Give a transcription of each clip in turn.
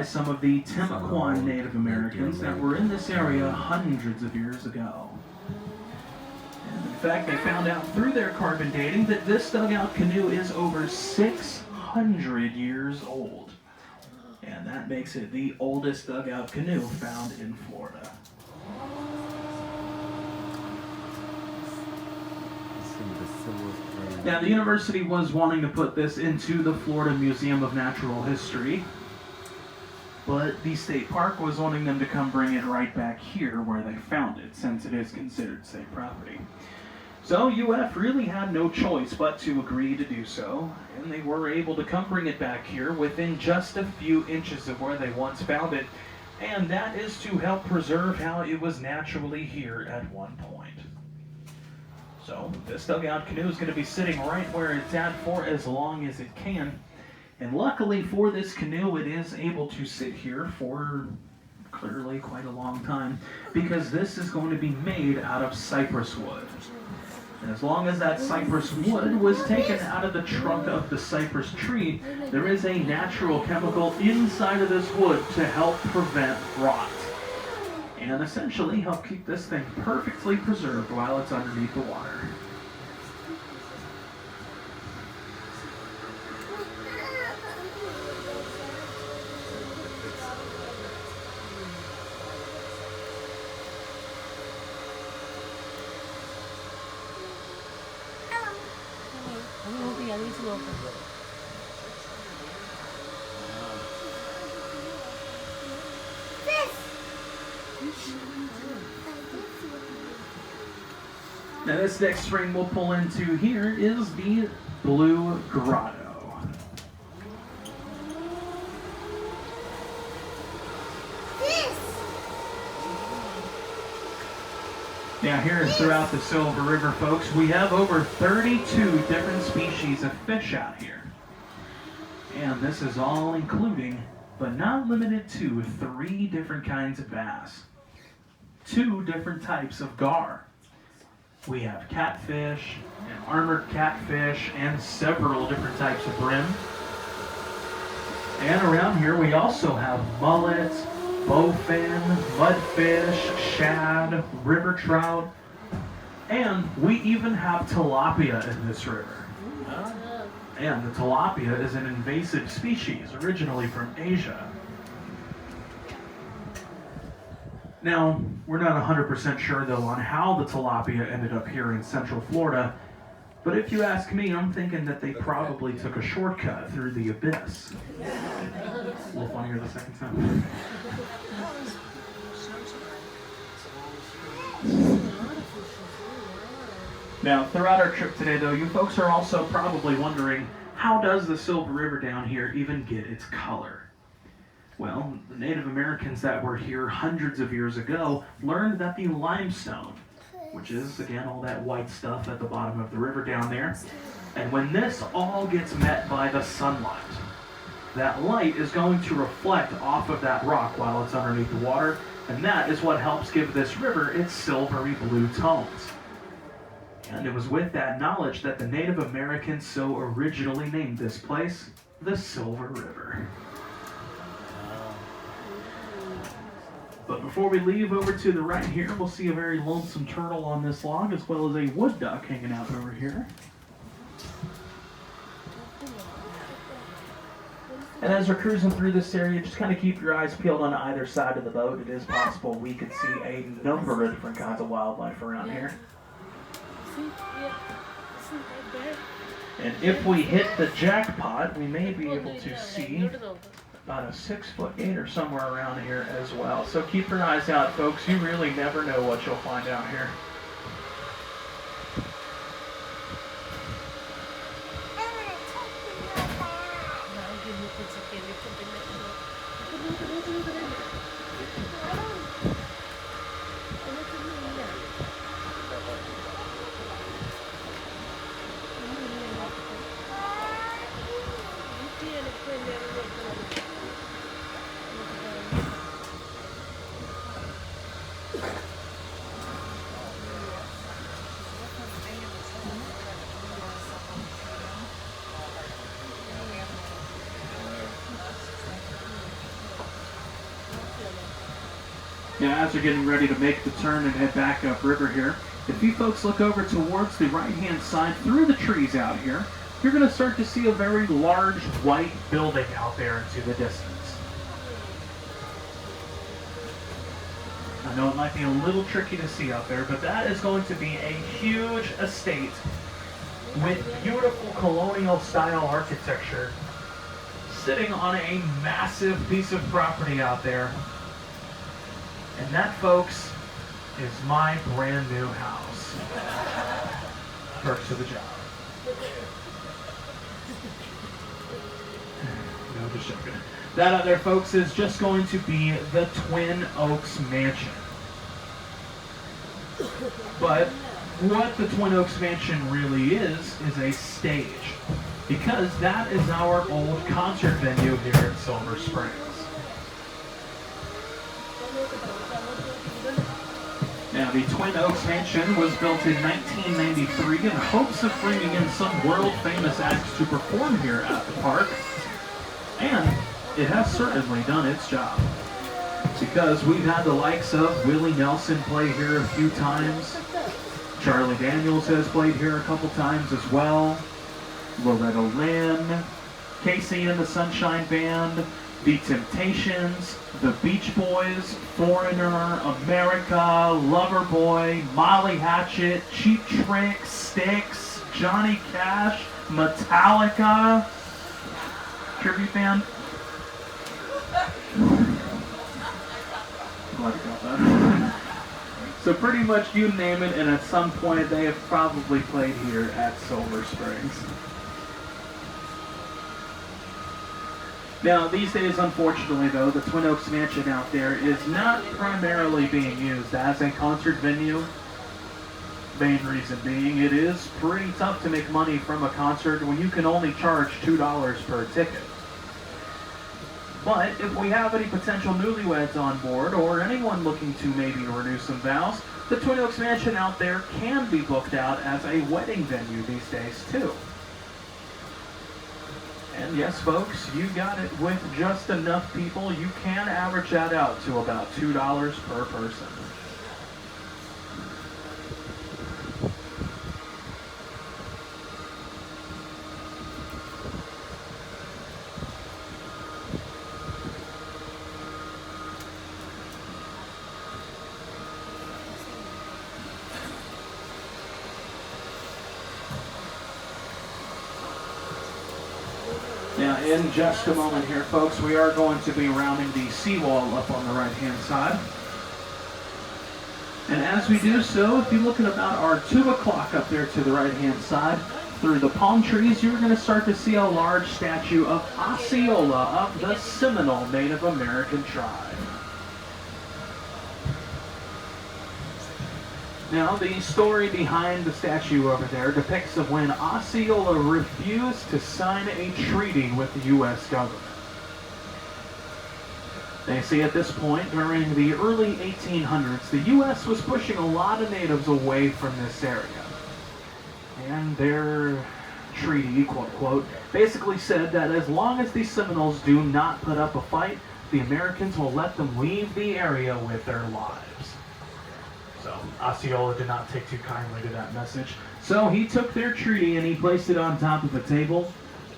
by some of the Timucuan Native Americans that were in this area hundreds of years ago. And in fact, they found out through their carbon dating that this dugout canoe is over 600 years old. And that makes it the oldest dugout canoe found in Florida. Now, the university was wanting to put this into the Florida Museum of Natural History, but the state park was wanting them to come bring it right back here where they found it, since it is considered state property. So UF really had no choice but to agree to do so, and they were able to come bring it back here within just a few inches of where they once found it, and that is to help preserve how it was naturally here at one point. So this dugout canoe is going to be sitting right where it's at for as long as it can. And luckily for this canoe, it is able to sit here for clearly quite a long time, because this is going to be made out of cypress wood. And as long as that cypress wood was taken out of the trunk of the cypress tree, there is a natural chemical inside of this wood to help prevent rot, and essentially help keep this thing perfectly preserved while it's underneath the water. Now this next spring we'll pull into here is the Blue Grotto. Now here throughout the Silver River, folks, we have over 32 different species of fish out here. And this is all including, but not limited to, 3 different kinds of bass, 2 different types of gar. We have catfish, and armored catfish, and several different types of brim. And around here we also have mullet, bowfin, mudfish, shad, river trout, and we even have tilapia in this river. And the tilapia is an invasive species originally from Asia. Now, we're not 100% sure though on how the tilapia ended up here in Central Florida, but if you ask me, I'm thinking that they probably took a shortcut through the abyss. A little funnier the second time. Now, throughout our trip today though, you folks are also probably wondering, how does the Silver River down here even get its color? Well, the Native Americans that were here hundreds of years ago learned that the limestone, which is, again, all that white stuff at the bottom of the river down there, and when this all gets met by the sunlight, that light is going to reflect off of that rock while it's underneath the water, and that is what helps give this river its silvery blue tones. And it was with that knowledge that the Native Americans so originally named this place the Silver River. But before we leave, over to the right here, we'll see a very lonesome turtle on this log, as well as a wood duck hanging out over here. And as we're cruising through this area, just kind of keep your eyes peeled on either side of the boat. It is possible we could see a number of different kinds of wildlife around here. And if we hit the jackpot, we may be able to see about a 6-foot gator somewhere around here as well. So keep your eyes out, folks. You really never know what you'll find out here. Now, as they're getting ready to make the turn and head back upriver here, if you folks look over towards the right-hand side through the trees out here, you're going to start to see a very large white building out there into the distance. I know it might be a little tricky to see out there, but that is going to be a huge estate with beautiful colonial style architecture sitting on a massive piece of property out there. And that, folks, is my brand new house. Perks of the job. No, just joking. That out there, folks, is just going to be the Twin Oaks Mansion. But what the Twin Oaks Mansion really is a stage. Because that is our old concert venue here in Silver Springs. Now, the Twin Oaks Mansion was built in 1993 in hopes of bringing in some world-famous acts to perform here at the park. And it has certainly done its job. Because we've had the likes of Willie Nelson play here a few times. Charlie Daniels has played here a couple times as well. Loretta Lynn, Casey and the Sunshine Band, The Temptations, The Beach Boys, Foreigner, America, Loverboy, Molly Hatchet, Cheap Trick, Styx, Johnny Cash, Metallica, tribute band. Glad you got that. So pretty much you name it, and at some point they have probably played here at Silver Springs. Now, these days, unfortunately, though, the Twin Oaks Mansion out there is not primarily being used as a concert venue. Main reason being, it is pretty tough to make money from a concert when you can only charge $2 per ticket. But if we have any potential newlyweds on board, or anyone looking to maybe renew some vows, the Twin Oaks Mansion out there can be booked out as a wedding venue these days, too. And yes, folks, you got it. With just enough people, you can average that out to about $2 per person. Now, in just a moment here, folks, we are going to be rounding the seawall up on the right-hand side. And as we do so, if you look at about our 2 o'clock up there to the right-hand side, through the palm trees, you're going to start to see a large statue of Osceola of the Seminal Native American tribe. Now, the story behind the statue over there depicts of when Osceola refused to sign a treaty with the U.S. government. They say at this point, during the early 1800s, the U.S. was pushing a lot of natives away from this area. And their treaty, quote, quote, basically said that as long as the Seminoles do not put up a fight, the Americans will let them leave the area with their lives. So Osceola did not take too kindly to that message. So he took their treaty and he placed it on top of a table.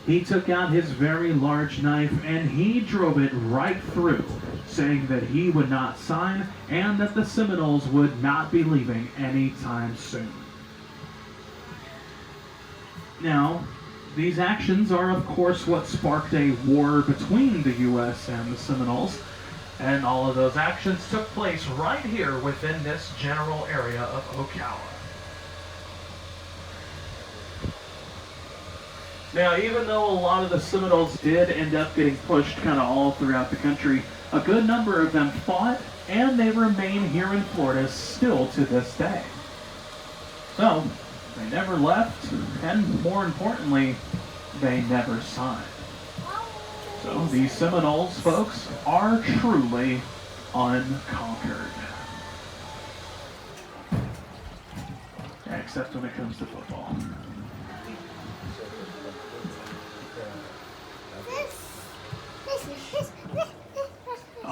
He took out his very large knife and he drove it right through, saying that he would not sign and that the Seminoles would not be leaving anytime soon. Now, these actions are of course what sparked a war between the U.S. and the Seminoles. And all of those actions took place right here within this general area of Ocala. Now, even though a lot of the Seminoles did end up getting pushed kind of all throughout the country, a good number of them fought, and they remain here in Florida still to this day. So, they never left, and more importantly, they never signed. So these Seminoles, folks, are truly unconquered. Except when it comes to football.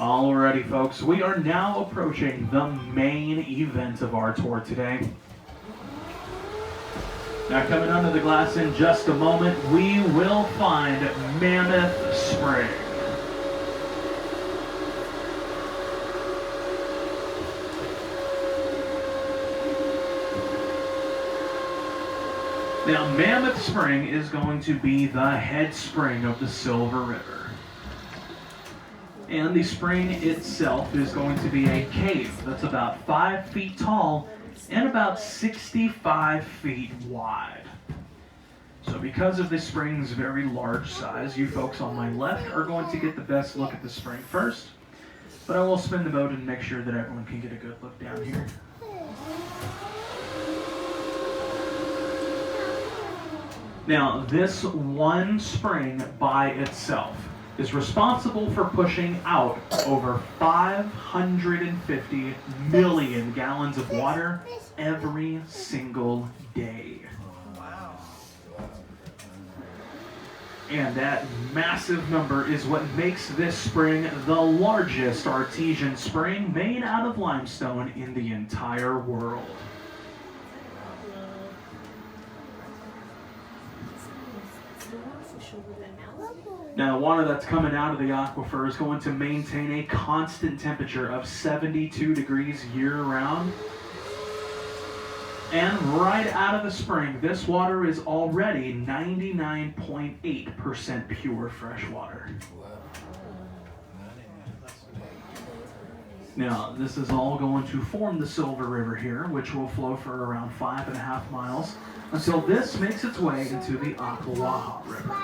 Alrighty, folks, we are now approaching the main event of our tour today. Now, coming under the glass in just a moment, we will find Mammoth Spring. Now, Mammoth Spring is going to be the head spring of the Silver River. And the spring itself is going to be a cave that's about 5 feet tall and about 65 feet wide. So because of the spring's very large size, you folks on my left are going to get the best look at the spring first, but I will spin the boat and make sure that everyone can get a good look down here. Now, this one spring by itself is responsible for pushing out over 550 million gallons of water every single day. Wow. And that massive number is what makes this spring the largest artesian spring made out of limestone in the entire world. Now, the water that's coming out of the aquifer is going to maintain a constant temperature of 72 degrees year-round. And right out of the spring, this water is already 99.8% pure fresh water. Now, this is all going to form the Silver River here, which will flow for around 5.5 miles until this makes its way into the Ocklawaha River.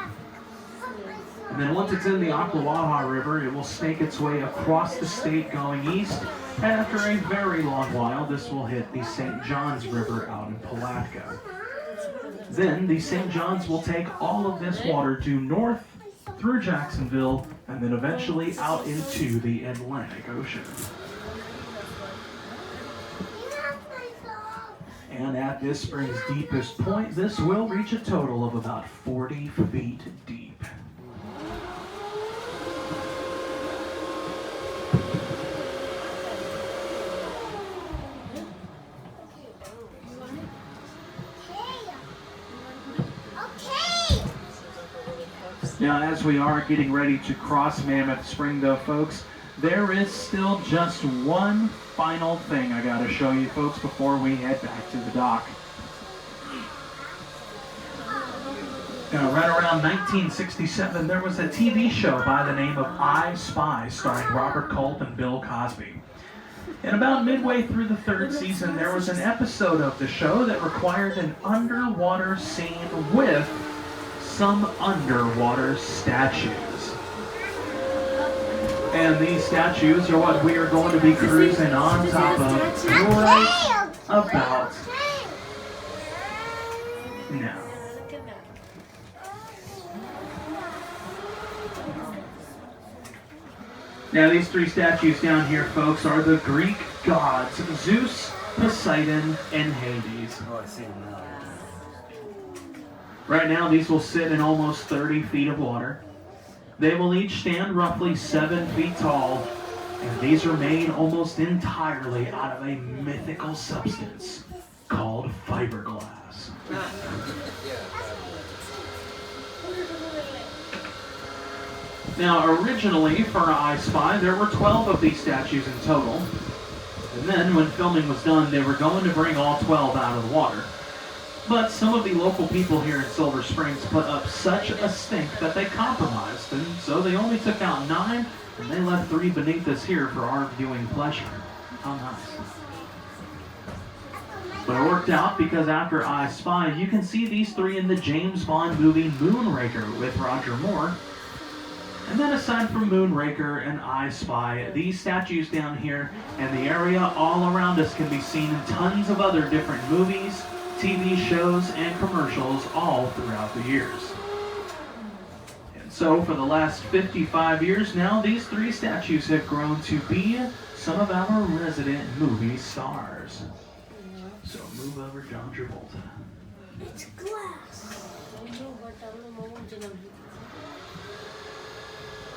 And then once it's in the Ocklawaha River, it will snake its way across the state going east. And after a very long while, this will hit the St. Johns River out in Palatka. Then the St. Johns will take all of this water due north through Jacksonville and then eventually out into the Atlantic Ocean. And at this spring's deepest point, this will reach a total of about 40 feet deep. Now, as we are getting ready to cross Mammoth Spring, though, folks, there is still just one final thing I got to show you, folks, before we head back to the dock. Now, right around 1967, there was a TV show by the name of I Spy, starring Robert Culp and Bill Cosby. And about midway through the third season, there was an episode of the show that required an underwater scene with some underwater statues. And these statues are what we are going to be cruising on top of right about now. Now, these three statues down here, folks, are the Greek gods Zeus, Poseidon, and Hades. Oh, I see them now. Right now, these will sit in almost 30 feet of water. They will each stand roughly 7 feet tall, and these are made almost entirely out of a mythical substance called fiberglass. Now, originally for I Spy, there were 12 of these statues in total, and then when filming was done, they were going to bring all 12 out of the water. But some of the local people here in Silver Springs put up such a stink that they compromised, and so they only took out 9, and they left 3 beneath us here for our viewing pleasure. How nice. But it worked out because after I Spy, you can see these 3 in the James Bond movie Moonraker with Roger Moore. And then aside from Moonraker and I Spy, these statues down here and the area all around us can be seen in tons of other different movies, TV shows, and commercials all throughout the years. And so for the last 55 years now, these 3 statues have grown to be some of our resident movie stars. So move over, John Travolta. It's glass.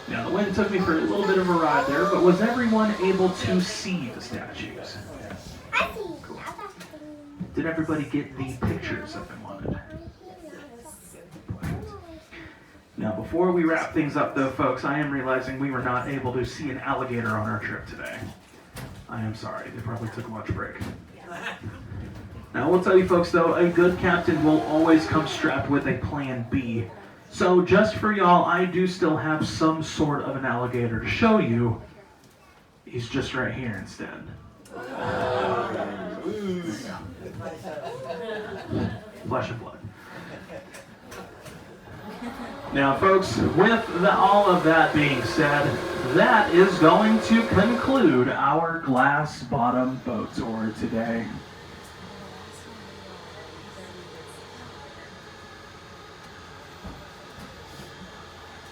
Now, the wind took me for a little bit of a ride there, but was everyone able to see the statues? Cool. Did everybody get the pictures that they wanted? Now, before we wrap things up, though, folks, I am realizing we were not able to see an alligator on our trip today. I am sorry. They probably took a lunch break. Now, I will tell you, folks, though, a good captain will always come strapped with a plan B. So, just for y'all, I do still have some sort of an alligator to show you. He's just right here instead. Flesh and blood. Now, folks, with all of that being said, that is going to conclude our glass bottom boat tour today.